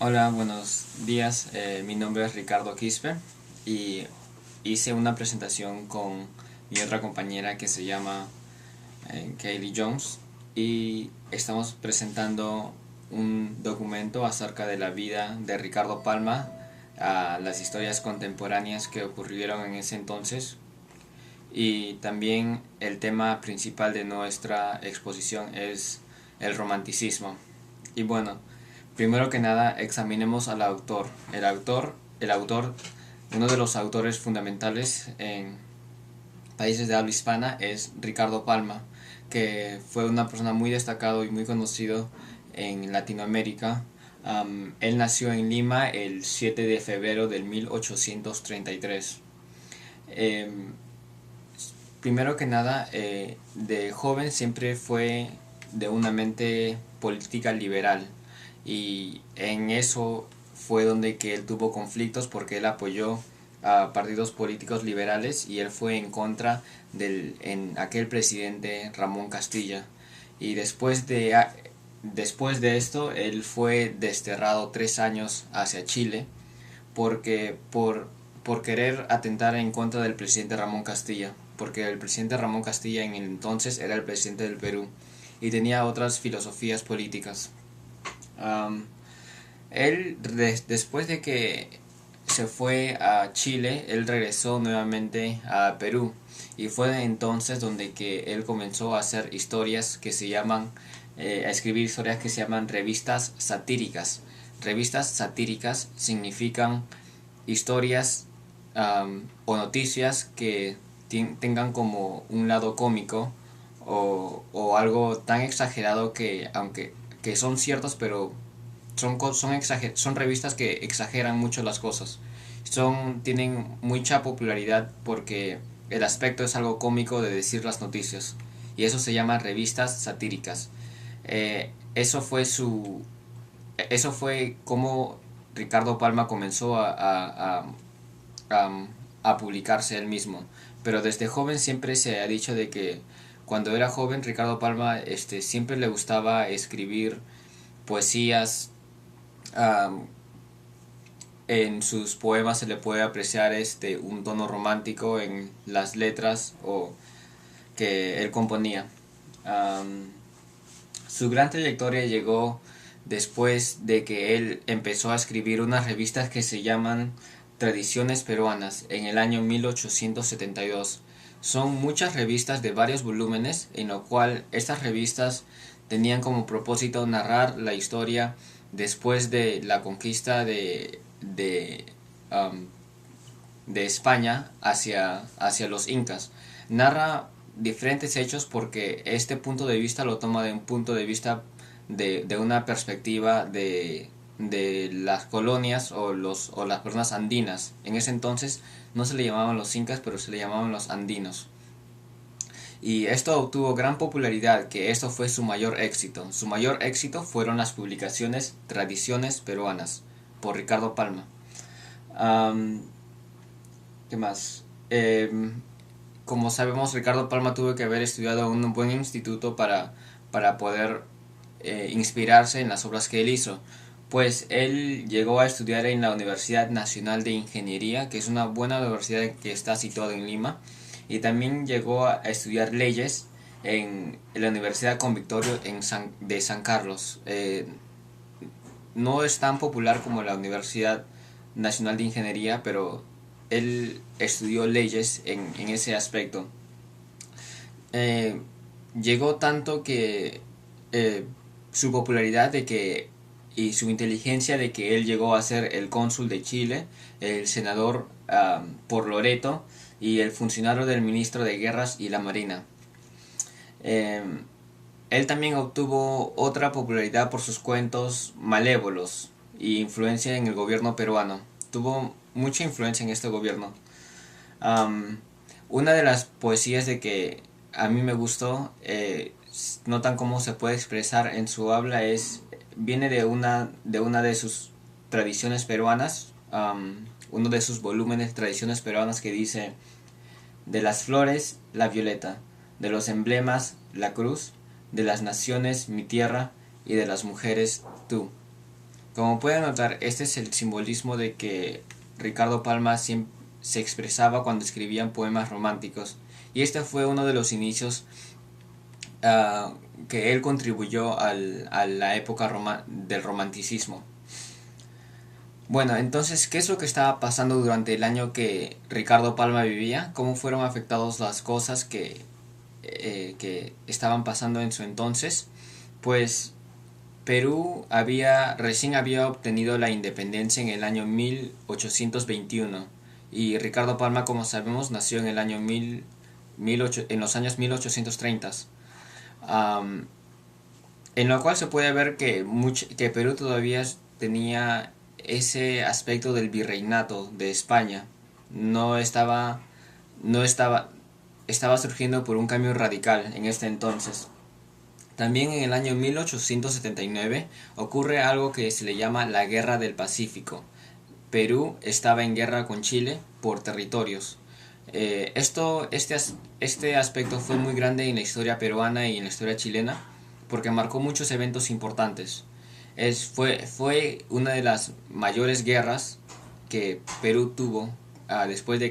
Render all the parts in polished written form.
Hola, buenos días. Mi nombre es Ricardo Quispe y hice una presentación con mi otra compañera que se llama Kaylee Jones y estamos presentando un documento acerca de la vida de Ricardo Palma, a las historias contemporáneas que ocurrieron en ese entonces, y también el tema principal de nuestra exposición es el romanticismo. Y bueno, primero que nada examinemos al autor. El autor, uno de los autores fundamentales en países de habla hispana es Ricardo Palma, que fue una persona muy destacado y muy conocido en Latinoamérica. Él nació en Lima el 7 de febrero del 1833. Um, Primero que nada, de joven siempre fue de una mente política liberal, y en eso fue donde que él tuvo conflictos porque él apoyó a partidos políticos liberales y él fue en contra en aquel presidente Ramón Castilla. Y después de esto él fue desterrado 3 años hacia Chile porque por querer atentar en contra del presidente Ramón Castilla, porque el presidente Ramón Castilla en el entonces era el presidente del Perú y tenía otras filosofías políticas. Um, Después de que se fue a Chile, él regresó nuevamente a Perú y fue entonces donde que él comenzó a hacer historias que se llaman, a escribir historias que se llaman revistas satíricas. Revistas satíricas significan historias o noticias que tengan como un lado cómico o algo tan exagerado que aunque que son ciertos, pero son revistas que exageran mucho las cosas. Tienen mucha popularidad porque el aspecto es algo cómico de decir las noticias, y eso se llama revistas satíricas. Eh, eso fue su Eso fue como Ricardo Palma comenzó a, a publicarse él mismo. Pero desde joven siempre se ha dicho de que cuando era joven Ricardo Palma siempre le gustaba escribir poesías. um, en sus poemas se le puede apreciar un tono romántico en las letras o que él componía. Um, Su gran trayectoria llegó después de que él empezó a escribir unas revistas que se llaman Tradiciones Peruanas en el año 1872. Son muchas revistas de varios volúmenes, en lo cual estas revistas tenían como propósito narrar la historia después de la conquista um, de España hacia los incas. Narra diferentes hechos porque este punto de vista lo toma de un punto de vista de una perspectiva de las colonias o las personas andinas. En ese entonces no se le llamaban los incas, pero se le llamaban los andinos. Y esto obtuvo gran popularidad, que esto fue su mayor éxito. Su mayor éxito fueron las publicaciones Tradiciones Peruanas por Ricardo Palma. Um, ¿Qué más? Como sabemos, Ricardo Palma tuvo que haber estudiado en un buen instituto para poder inspirarse en las obras que él hizo. Pues él llegó a estudiar en la Universidad Nacional de Ingeniería, que es una buena universidad que está situada en Lima, y también llegó a estudiar leyes en la Universidad Convictorio de San Carlos. No es tan popular como la Universidad Nacional de Ingeniería, pero él estudió leyes en ese aspecto. Eh, Llegó tanto que eh, su popularidad y su inteligencia de que él llegó a ser el cónsul de Chile, el senador por Loreto y el funcionario del ministro de Guerras y la Marina. Eh, Él también obtuvo otra popularidad por sus cuentos malévolos y influencia en el gobierno peruano. Tuvo mucha influencia en este gobierno. Um, una de las poesías de que a mí me gustó, notan cómo se puede expresar en su habla, viene de una de sus tradiciones peruanas, uno de sus volúmenes Tradiciones Peruanas, que dice: de las flores la violeta, de los emblemas la cruz, de las naciones mi tierra y de las mujeres tú. Como pueden notar, este es el simbolismo de que Ricardo Palma se expresaba cuando escribían poemas románticos. Y este fue uno de los inicios que él contribuyó a la época del romanticismo. Bueno, entonces, ¿qué es lo que estaba pasando durante el año que Ricardo Palma vivía? ¿Cómo fueron afectados las cosas que estaban pasando en su entonces? Pues Perú recién había obtenido la independencia en el año 1821 y Ricardo Palma, como sabemos, nació en el año en los años 1830. Am, en lo cual se puede ver que Perú todavía tenía ese aspecto del virreinato de España. No estaba, no estaba, estaba surgiendo por un cambio radical en este entonces. También en el año 1879 ocurre algo que se le llama la Guerra del Pacífico. Perú estaba en guerra con Chile por territorios. Este aspecto fue muy grande en la historia peruana y en la historia chilena porque marcó muchos eventos importantes. Fue una de las mayores guerras que Perú tuvo después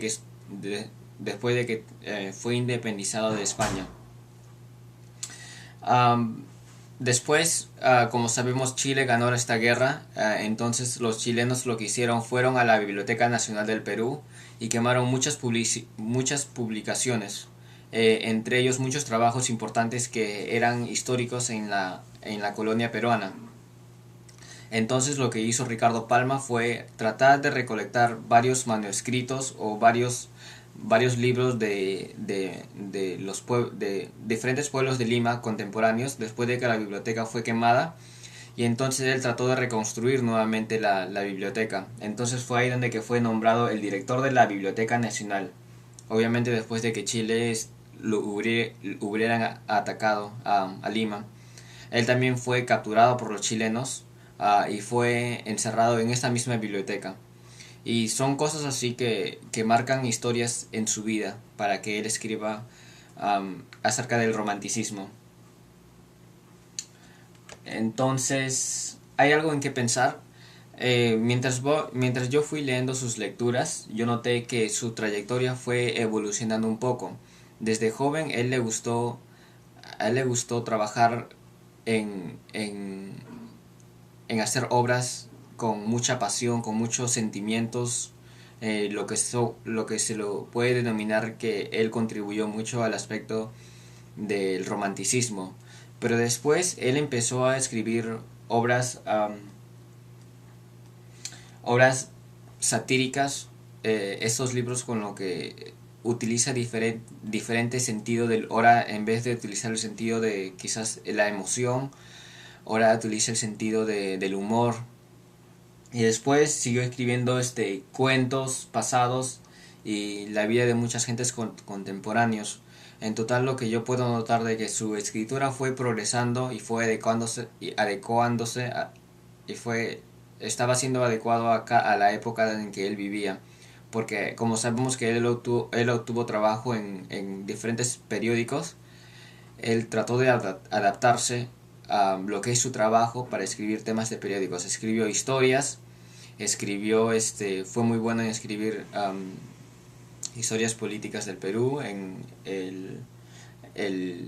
después de que fue independizado de España. Um, Después, como sabemos, Chile ganó esta guerra, entonces los chilenos lo que hicieron fueron a la Biblioteca Nacional del Perú y quemaron muchas publicaciones, entre ellos muchos trabajos importantes que eran históricos en la colonia peruana. Entonces lo que hizo Ricardo Palma fue tratar de recolectar varios manuscritos o varios libros de diferentes pueblos de Lima contemporáneos después de que la biblioteca fue quemada, y entonces él trató de reconstruir nuevamente la biblioteca. Entonces fue ahí donde que fue nombrado el director de la Biblioteca Nacional. Obviamente después de que Chile hubieran atacado a Lima. Él también fue capturado por los chilenos y fue encerrado en esta misma biblioteca. Y son cosas así que marcan historias en su vida para que él escriba acerca del romanticismo. Entonces, hay algo en que pensar. Mientras yo fui leyendo sus lecturas, yo noté que su trayectoria fue evolucionando un poco. Desde joven, a él le gustó trabajar en hacer obras con mucha pasión, con muchos sentimientos, lo que se lo puede denominar que él contribuyó mucho al aspecto del romanticismo. Pero después él empezó a escribir obras satíricas, estos libros con lo que utiliza diferente sentido del ahora, en vez de utilizar el sentido de quizás la emoción, ahora utiliza el sentido del humor. Y después siguió escribiendo cuentos pasados y la vida de muchas gentes contemporáneos. En total, lo que yo puedo notar de que su escritura fue progresando y fue adecuándose y estaba siendo adecuado a la época en que él vivía. Porque como sabemos que él obtuvo trabajo en diferentes periódicos, él trató de adaptarse a lo que es su trabajo para escribir temas de periódicos. Escribió historias, fue muy bueno en escribir historias políticas del Perú, en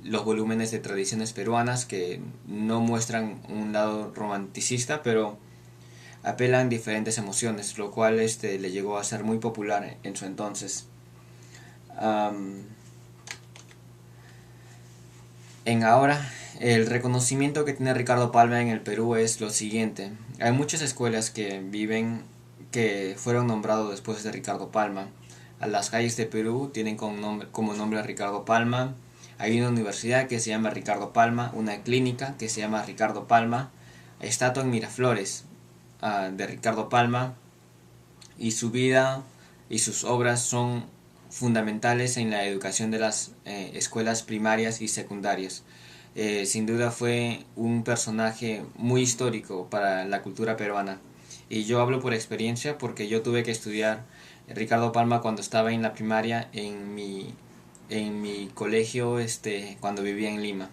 los volúmenes de tradiciones peruanas que no muestran un lado romanticista, pero apelan diferentes emociones, lo cual le llegó a ser muy popular en su entonces. Um, En ahora, el reconocimiento que tiene Ricardo Palma en el Perú es lo siguiente. Hay muchas escuelas que fueron nombrados después de Ricardo Palma. A las calles de Perú tienen como nombre a Ricardo Palma. Hay una universidad que se llama Ricardo Palma, una clínica que se llama Ricardo Palma, estatua en Miraflores de Ricardo Palma, y su vida y sus obras son fundamentales en la educación de las escuelas primarias y secundarias. Sin duda fue un personaje muy histórico para la cultura peruana. Y yo hablo por experiencia porque yo tuve que estudiar Ricardo Palma cuando estaba en la primaria en mi colegio cuando vivía en Lima.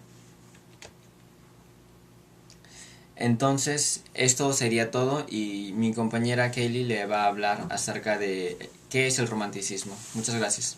Entonces, esto sería todo y mi compañera Kaylee le va a hablar acerca de qué es el romanticismo. Muchas gracias.